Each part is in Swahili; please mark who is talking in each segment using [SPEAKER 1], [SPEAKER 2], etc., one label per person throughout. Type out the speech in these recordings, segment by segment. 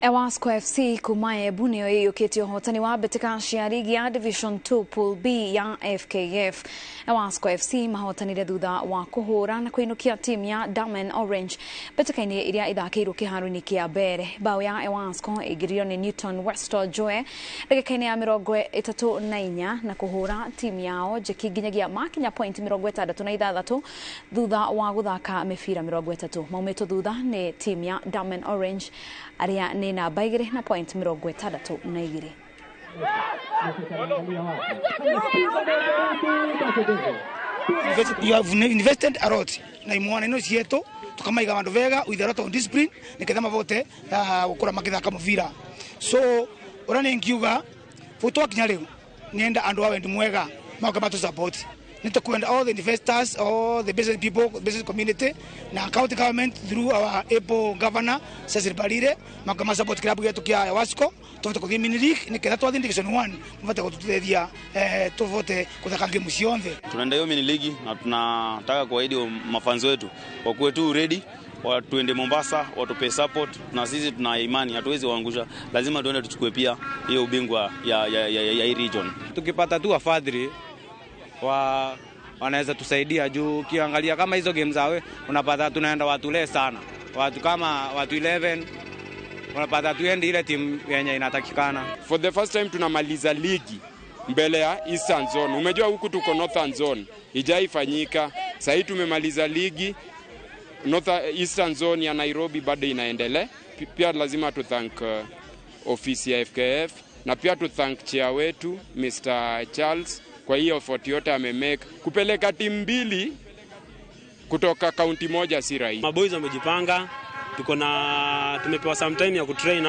[SPEAKER 1] FKF kumaye bunio yuketi hotani wa betika Rigi ya Division 2 Pool B ya FKF. FKF mahotani thutha wa kuhura na kuinukia timu ya Diamond Orange betika-ini iria ithakiirwo kiharu-ini kia mbere. Bao ya FKF igirio ni Newton Westo Joe ndagika-ini ya 34 na kuhura timu yao jeki nginyagia makinya point 66 thutha wa guthaka mibira 30. Maumito thutha ni timu ya Diamond Orange aria ni na baigire na point 62.
[SPEAKER 2] You have invested a lot na imwana ino cieto tukamaiga vandu vega with a lot of discipline nikethama vote gukura makithaka muvira. So urane ngiuga foto kinya riu nienda andu awe ndi mwega makama to support nitakwenda all the investors, all the business people, business community na county government through our able governor Cecil Balire makama support club yetu kia Wasco tuvote kuthia mini league niketha twathi division 1 mvote kututeithia tuvote kuthaka game cionthe.
[SPEAKER 3] Tunaenda hiyo mini league na tunataka kuahidi mafanzo wetu wakuwe tu ready, tuende Mombasa watupe support, na sisi tuna imani hatuwezi waangusha, lazima tuende tuchukue pia hiyo ubingwa ya region.
[SPEAKER 4] Tukipata tu wafadhili wanaweza tusaidia juu ukiangalia kama hizo game zawe unapata tunaenda watu le sana, watu kama watu 11 unapata tuende ile timu yenye inatakikana.
[SPEAKER 5] For the first time tunamaliza ligi mbele ya Eastern Zone. Umejua huku tuko Northern Zone ijaifanyika. Sasa tumemaliza ligi Eastern Zone ya Nairobi bado inaendelea. Pia lazima tu thank ofisi ya FKF na pia tu thank chair wetu Mr. Charles kwa hiyo effort yote amemake kupeleka timu mbili kutoka county moja si rahisi.
[SPEAKER 6] Maboys wamejipanga, tumepewa some time ya kutrain,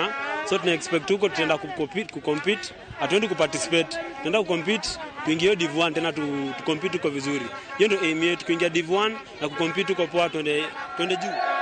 [SPEAKER 6] so tuna expect huko tutaenda kucompete, hatuendi kuparticipate, tunaenda kucompete, tuingie Div 1 tena tu compete kwa vizuri. Hiyo ndio aim yetu, kuingia Div 1 na kucompete kwa poa, twende juu.